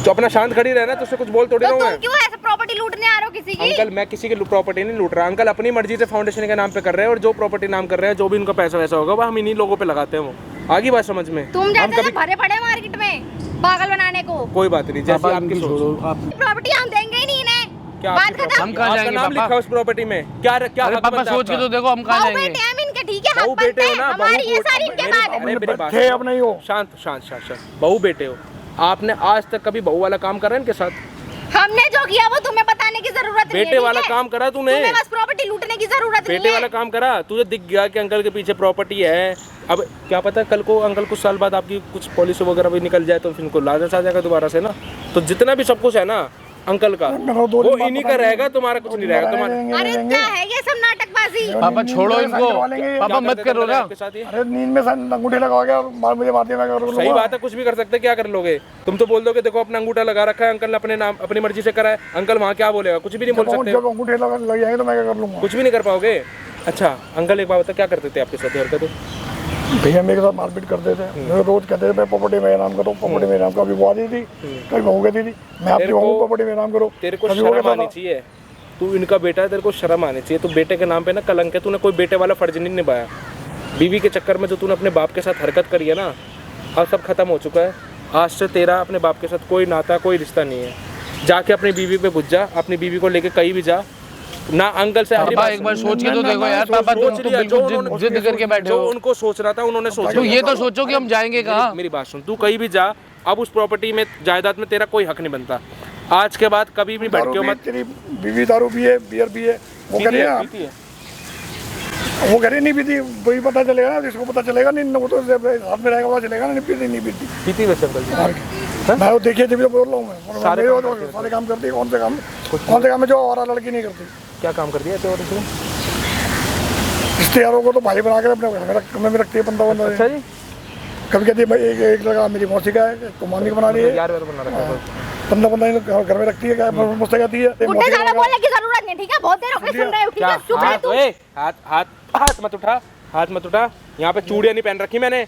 तो अपना शांत खड़ी रहना, तुझसे कुछ बोल थोड़ी तो रहा हूँ तुम मैं। क्यों ऐसे प्रॉपर्टी लूटने आ रहे हो किसी की? अंकल मैं किसी की प्रॉपर्टी नहीं लूट रहा, अंकल अपनी मर्जी से फाउंडेशन के नाम पे कर रहे हैं और जो प्रॉपर्टी नाम कर रहे हैं, जो भी उनका पैसा वैसा होगा वो हम इन्हीं लोगों पे लगाते हैं। वो आगे बात समझ में? तुम हम जैसे कभी, भरे पड़े मार्केट में पागल बनाने को। कोई बात नहीं, जैसे पापा आपकी इनकी सोच। छोड़ो आप। प्रॉपर्टी हम देंगे ही नहीं इन्हें। क्या बात आपकी खत्म। हम कहाँ आपका जाएंगे नाम पापा? लिखा है उस प्रॉपर्टी में? क्या क्या अरे हक पापा बनता है सोच के आपका? तो देखो हम कहाँ बहू जाएंगे? बेटे हम इनके, ठीक है, बहू हक बेटे बनते हो हैं, ना, हमारी बहू ये सारी इनके मेरी- बाद। अरे मेरी बात थे अब नहीं हो। शांत शांत शांत शांत। बहू बेटे हो, आपने आज तक कभी बहू वाला काम करा है इनके साथ? हमने जो किया वो तुम्हें बताने की जरूरत नहीं है। बेटे वाला ठीक है? काम करा तूने? तुम्हें बस प्रॉपर्टी लूटने की जरूरत नहीं बेटे है। वाला काम करा? तुझे दिख गया कि अंकल के पीछे प्रॉपर्टी है, अब क्या पता कल को अंकल कुछ साल बाद आपकी कुछ पॉलिसी वगैरह भी निकल जाए तो फिर इनको लालच आ जाएगा दोबारा से ना। तो जितना भी सब कुछ है ना अंकल का, वो इन्हीं का रहेगा, तुम्हारा कुछ नहीं रहेगा। तुम्हारा अरे क्या है ये सब नाटकबाजी? पापा छोड़ो इनको, पापा मत करो ना। आपके साथ ही अरे नींद में अंगूठे लगा गया और मार मुझे मारती है, मैं कर सही बात है, कुछ भी कर सकते, क्या कर लोगे? तुम तो बोल दोगे देखो अपना अंगूठा लगा रखा है अंकल ने, अपने नाम अपनी मर्जी से करा है। अंकल वहाँ क्या बोलेगा? कुछ भी नहीं बोल सकते, जब अंगूठे लग जाएंगे तो मैं क्या कर लूंगा? कुछ भी नहीं कर पाओगे। अच्छा अंकल एक बात बता, क्या करते थे आपके साथ हरकत? भैया मेरे साथ मारपीट करते थे, मेरे रोज कहते थे मैं प्रॉपर्टी मेरे नाम करो, प्रॉपर्टी मेरे नाम। कभी वो आती थी, कभी बहू कहती थी मैं आपकी बहू प्रॉपर्टी मेरे नाम करो। तेरे को कभी वो शर्म कहता आनी था, चाहिए, तू इनका बेटा है, तेरे को शर्म आनी चाहिए। तू बेटे के नाम पे ना कलंक है, तूने कोई बेटे वाला फर्ज नहीं निभाया। बीवी के चक्कर में जो तूने अपने बाप के साथ हरकत करी है ना, अब सब खत्म हो चुका है। आज से तेरा अपने बाप के साथ कोई नाता, कोई रिश्ता नहीं है। जाके अपनी बीवी पे घुस जा, अपनी बीवी को लेके कहीं भी जा ना। अंकल से पापा एक बार सोच के तो देखो यार, पापा तुम तो बिल्कुल जिद करके बैठे जो हो। उनको सोचना था उन्होंने सोच तो लिया। ये तो सोचो कि हम जाएंगे कहाँ। मेरी बात सुन, तू कहीं भी जा, अब उस प्रॉपर्टी में, जायदाद में तेरा कोई हक नहीं बनता। आज के बाद कभी भी दारू भटकियो भी, मत। तेरी बीवी दारू भी है, बियर भी है, वो कह रही है, पीती है। वो कह रही नहीं पीती, वही पता चलेगा ना, जिसको पता चलेगा नहीं, वो तो हाथ में रहेगा, पता चलेगा ना, नहीं पीती नहीं पीती। पीती वैसे अंकल जी। मैं वो देखिए जब बोल रहा हूँ मैं, सारे सारे काम करती है। कौन से काम है जो और लड़की नहीं करती? क्या काम कर दिया ऐसे और इसने? रिश्तेदारों को तो भाई बना कर अपने घर में रखती है, 15 अच्छा जी, कभी कहती है एक लड़का मेरी मौसी का है, तो मामी का बना रही है, यार वेर बना रखा है। 15 घर में रखती है, क्या मुझसे कहती है उल्टे ज्यादा बोलने की जरूरत नहीं, ठीक है? बहुत देर हो गई सुन रहे हो, ठीक क्या है? चुप रह तू। हाथ मत उठा, हाथ मत उठा। यहाँ पे चूड़ियाँ नहीं पहन रखी मैंने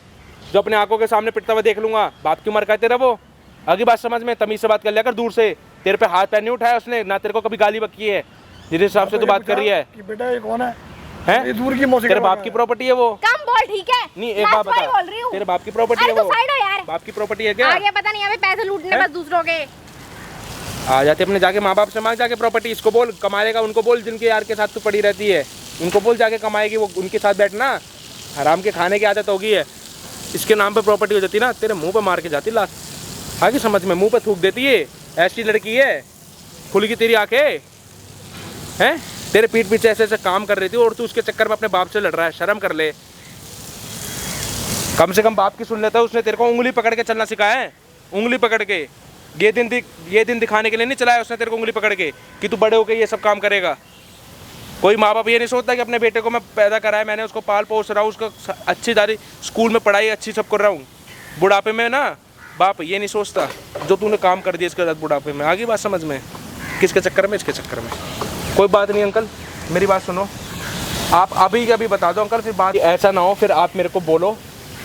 जो अपने आंखों के सामने पिटता हुआ देख लूंगा। बाप की उम्र का है तेरा वो, आगे बात समझ में, तमीज से बात कर लिया कर। दूर से तेरे पे हाथ पैर नहीं उठाया उसने, ना तेरे को कभी गाली बकी है जिस हिसाब से तू बात कर रही है। कि बेटा ये कौन है? हैं? ये दूर की मौसी तेरे का बाप की प्रॉपर्टी है वो। कम बोल, ठीक है? नहीं एक बात लास्ट बार बोल रही बता, हूँ। तेरे बाप की प्रॉपर्टी है अरे वो। तो साइड हो यार। बाप की प्रॉपर्टी है क्या? आगे पता नहीं, हमें पैसे लूटने बस दूसरों के। आ जाते अपने जाके माँ बाप से मांग जाके प्रॉपर्टी। इसको बोल कमाएगा, उनको बोल जिनके यार के साथ तू पड़ी रहती है, उनको बोल जाके कमाएगी वो, उनके साथ बैठना। हराम के खाने की आदत होगी है। इसके नाम पे प्रॉपर्टी हो जाती ना, तेरे मुंह पे मार के जाती लास्ट। आगे समझ में, मुंह पे थूक देती है। ऐसी लड़की है, खुल की तेरी आंखें हैं, तेरे पीठ पीछे ऐसे ऐसे काम कर रही थी और तू उसके चक्कर में अपने बाप से लड़ रहा है। शर्म कर ले, कम से कम बाप की सुन लेता है। उसने तेरे को उंगली पकड़ के चलना सिखाया है, उंगली पकड़ के। ये दिन दिखाने के लिए नहीं चलाया उसने तेरे को उंगली पकड़ के कि तू बड़े होके ये सब काम करेगा। कोई माँ बाप ये नहीं सोचता कि अपने बेटे को मैं पैदा कराया, मैंने उसको पाल पोस रहा हूँ, उसको अच्छी दारी स्कूल में पढ़ाई अच्छी सब कर रहा हूँ। बुढ़ापे में ना बाप ये नहीं सोचता जो तूने काम कर दिया इसके साथ बुढ़ापे में। आगे बात समझ में, किसके चक्कर में? इसके चक्कर में। कोई बात नहीं अंकल, मेरी बात सुनो, आप अभी के अभी बता दो अंकल, फिर बात ऐसा ना हो फिर आप मेरे को बोलो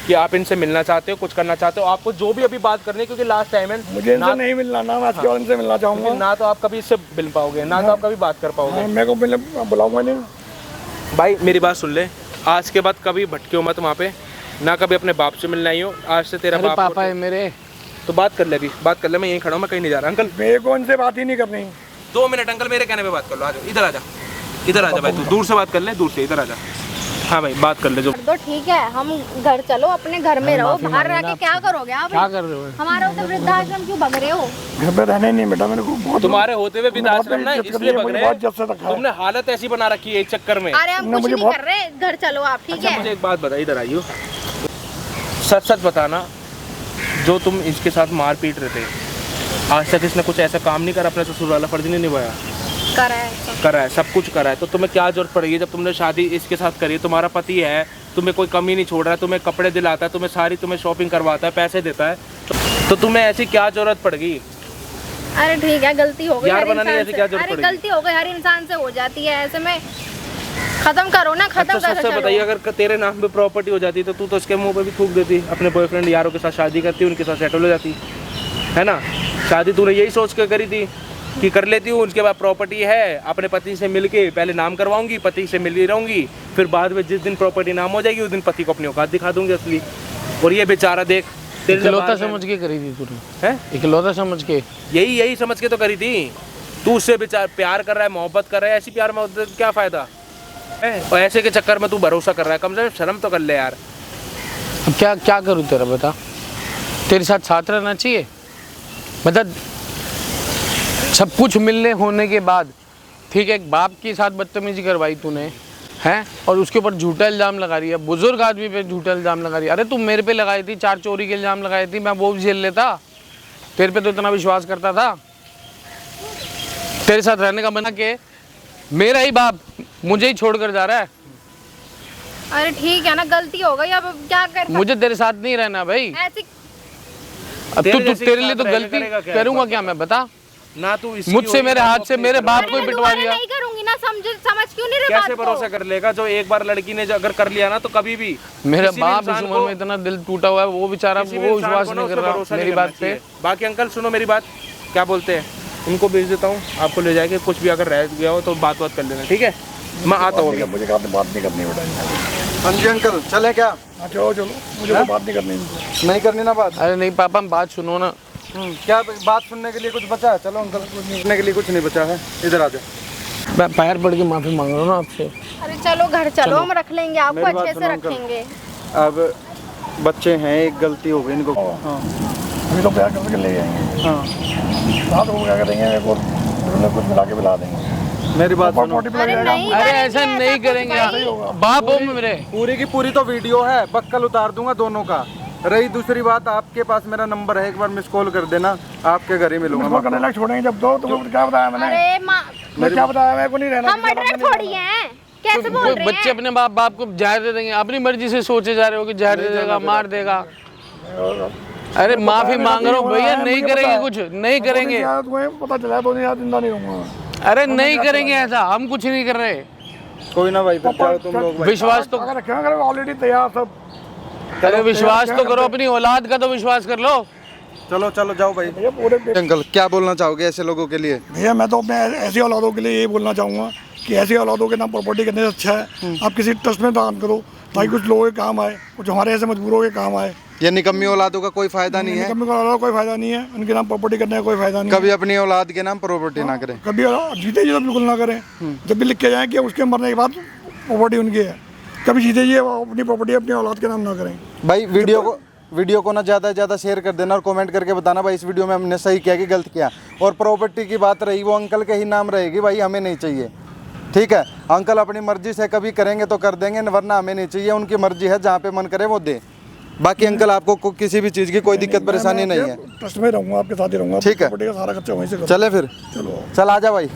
कि आप इनसे मिलना चाहते हो, कुछ करना चाहते हो। आपको जो भी अभी बात करनी है, क्योंकि लास्ट टाइम है, मुझे इनसे नहीं मिलना ना, मैं आज के बाद इनसे मिलना चाहूँगा ना। तो आप कभी इससे मिल पाओगे ना, तो आप कभी बात कर पाओगे। मेरे को मिलने बुलाऊंगा नहीं। भाई मेरी बात सुन ले, आज के बाद कभी भटके हो मत वहाँ पे, ना कभी अपने बाप से मिलना ही हो। आज से तेरा अरे बाप पापा है मेरे। तो बात कर ले, अभी बात कर ले। मैं यहीं खड़ा हूँ, मैं कहीं नहीं जा रहा। अंकल मेरे को इनसे बात ही नहीं करनी। 2 मिनट अंकल, मेरे कहने पे बात कर लो। आ जाओ, इधर आ जा, इधर आ जा भाई, तू दूर से बात कर ले, दूर से इधर आ जा। हाँ भाई बात कर ले जो। तो ठीक है, हम घर चलो, अपने घर में रहो। बाहर रह के क्या करोगे आप? क्या कर रहे हो? हमारे उधर वृद्धाश्रम क्यों भग रहे हो? घर में रहने नहीं बेटा, मेरे को बहुत तुम्हारे होते हुए वृद्धाश्रम ना इज्जत इसलिए करी है, भग मुझे रहे बहुत इज्जत से हैं। रखा है। तुमने हालत ऐसी बना रखी है इस चक्कर में। अरे हम कुछ मुझे नहीं बहुत- कर रहे, घर चलो आप, ठीक अच्छा है? मुझे एक बात बता, इधर आइयो, सच सच बताना, जो तुम इसके साथ मार पीट रहे थे, आज तक इसने कुछ ऐसा काम नहीं करा, अपने ससुर वाला फर्ज नहीं निभाया? करा है, सब कुछ करा है। तो तुम्हें क्या जरूरत पड़ेगी जब तुमने शादी इसके साथ करी? तुम्हारा पति है, तुम्हें कोई कमी नहीं छोड़ रहा है, तुम्हें कपड़े दिलाता है, तुम्हें सारी तुम्हें शॉपिंग करवाता है, पैसे देता है, तो तुम्हें ऐसी क्या जरूरत पड़ेगी? अरे ठीक है, गलती हो गई यार हर बनाने इंसान जैसी से। क्या जरूरत अरे पड़ेगी? गलती हो गई, हर इंसान से हो जाती है ऐसे में। खत्म करो ना, खत्म अच्छा करो। सच बताइए, अगर तेरे नाम पे प्रॉपर्टी हो जाती तो तू तो उसके मुंह पे भी थूक देती, अपने बॉयफ्रेंड यारों के साथ शादी करती, उनके साथ सेटल हो जाती, है ना? शादी तूने यही सोच के करी थी कि कर लेती हूँ, उसके बाद प्रॉपर्टी है, अपने पति से मिलके पहले नाम करवाऊंगी, पति से मिली रहूंगी, फिर बाद में जिस दिन प्रॉपर्टी नाम हो जाएगी उस दिन पति को अपनी औकात दिखा दूंगी असली। और ये बेचारा देख, तेरे से इकलौता बाहर है। समझ के करी थी तूने? हैं? इकलौता समझ के? यही समझ के तो करी थी। तू उससे बेचारा प्यार कर रहा है, मोहब्बत कर रहा है, ऐसी प्यार मोहब्बत क्या फायदा है? और ऐसे के चक्कर में तू भरोसा कर रहा है, कम से कम शर्म तो कर ले यार। अब क्या करूँ तेरा, बता? तेरे साथ रहना चाहिए, मतलब सब कुछ मिलने होने के बाद, ठीक है, एक बाप के साथ बदतमीजी करवाई तूने, हैं, और उसके ऊपर झूठा इल्ज़ाम लगा रही है, बुजुर्ग आदमी पे झूठा इल्ज़ाम लगा रही है। अरे तुम मेरे पे लगाई थी, 4 चोरी के इल्ज़ाम लगाए थी, मैं वो भी झेल लेता, तेरे पे तो इतना विश्वास करता था। तेरे साथ रहने का बना के मेरा ही बाप मुझे ही छोड़कर जा रहा है। अरे ठीक है ना, गलती हो गई, अब क्या कर? मुझे तेरे साथ नहीं रहना भाई। ऐसी अब तेरे तू जैसे तेरे के लिए तो साथ रह के गलती करेगा क्या? करूँगा क्या मैं, बता? ना तू इसकी मुझसे होगी, मेरे ना हाथ तू से अपनी मेरे तरफ। बाप अरे को ही मैं पिटवा दोबारा दिया। नहीं करूंगी ना, समझ क्यों नहीं रहे कैसे बात को? भरोसा कर लेगा? जो एक बार लड़की ने जो अगर कर लिया ना तो कभी भी मेरा किसी भी बाप इस इंसान उम्र को- में इतना दिल टूटा हुआ है, वो बेचारा किसी भी वो इंसान विश्वास को ना नहीं उस कर पे रहा भरोसा मेरी नहीं बात करना पे। चाहिए। बाकी अंकल सुनो मेरी बात, क्या बोलते हैं, उनको भेज देता हूँ, आपको ले जाके कुछ भी अगर रह गया हो तो बात कर लेना, ठीक है? मैं आता हूँ अभी। मुझे कहा बात नहीं करनी बेटा। हाँ जी अंकल, चले क्या? हाँ चलो चलो, मुझे कोई बात नहीं करनी इनसे। नहीं करनी ना बात? अरे नहीं पापा, बात सुनो ना। क्या बात सुनने के लिए कुछ बचा है? चलो अंकल, कुछ नहीं सुनने के लिए कुछ नहीं बचा है, इधर आ जाओ। मैं पैर पड़ के माफी मांग रहा हूँ ना आपसे। अरे चलो घर चलो, हम रख लेंगे आपको, मेरी बात अच्छे से सुनो अंकल। रखेंगे। अब बच्चे हैं, एक गलती हो गई इनको। हाँ अभी तो प्यार करके ले जाएंगे। हाँ, रात को क्या करेंगे, एक और कुछ मिला के पिला देंगे। मेरी बात सुनो। पोटी पिला अरे जाएगा। नहीं अरे करेंगे ऐसा नहीं कुछ करेंगे भाई। बाप हो मेरे। पूरी की पूरी तो वीडियो है, बक्कल उतार दूंगा दोनों का। रही दूसरी बात, आपके पास मेरा नंबर है, एक बार मिस कॉल कर देना, आपके घर ही मिलूंगा। मुझको करने लायक छोड़ेंगे जब तो तुम्हें क्या बताया मैंने? अरे मैं क्या बताया, मेरे को नहीं रहना। हम मर्डर थोड़ी हैं, कैसे बोल रहे बच्चे हैं? अपने बाप को जहर दे देंगे, अपनी मर्जी से सोचे जा रहे हो कि जहर दे देगा, मार देगा। अरे माफी मांग रहा हूँ भैया, नहीं करेंगे कुछ, नहीं करेंगे। तुम्हें पता चला तो नहीं, जिंदा नहीं रहूंगा। अरे नहीं करेंगे ऐसा, हम कुछ नहीं कर रहे। कोई ना भाई, फिर जाओ तुम लोग भाई। विश्वास तो अगर रखेंगे, ऑलरेडी तैयार सब। अरे विश्वास तो करो, अपनी औलाद का तो विश्वास कर लो। चलो चलो जाओ भाई। भैया पूरे अंकल क्या बोलना चाहोगे ऐसे लोगों के लिए? भैया मैं तो अपने ऐसी औलादों के लिए यही बोलना चाहूँगा कि ऐसी औलादों के नाम प्रॉपर्टी करने से अच्छा है आप किसी ट्रस्ट में दान करो, ताकि कुछ लोगों के काम आए, कुछ हमारे ऐसे मजबूरों के काम आए। ये निकम्मी औलादों का कोई फायदा नहीं है। कभी का कोई फायदा नहीं है, उनके नाम प्रॉपर्टी करने का कोई फायदा नहीं कभी अपनी औलाद के नाम प्रॉपर्टी ना करें। है। कभी जीते जी तो बिल्कुल ना करें। जब भी लिख के जाएं कि उसके मरने के बाद प्रॉपर्टी उनकी है, कभी जीते जी अपनी प्रॉपर्टी अपनी औलाद के नाम ना करें। भाई वीडियो को ना ज़्यादा से ज़्यादा शेयर कर देना और कमेंट करके बताना भाई इस वीडियो में हमने सही किया कि गलत किया। और प्रॉपर्टी की बात रही, वो अंकल के ही नाम रहेगी भाई, हमें नहीं चाहिए, ठीक है? अंकल अपनी मर्जी से कभी करेंगे तो कर देंगे, वरना हमें नहीं चाहिए। उनकी मर्जी है, जहाँ पे मन करे वो दे। बाकी अंकल आपको किसी भी चीज़ की कोई दिक्कत परेशानी नहीं है। ट्रस्ट में रहूँगा, आपके साथ ही रहूँगा। ठीक है। प्रॉपर्टी का सारा खर्चा वहीं से करूँ। चले फिर, चलो चल आजा भाई।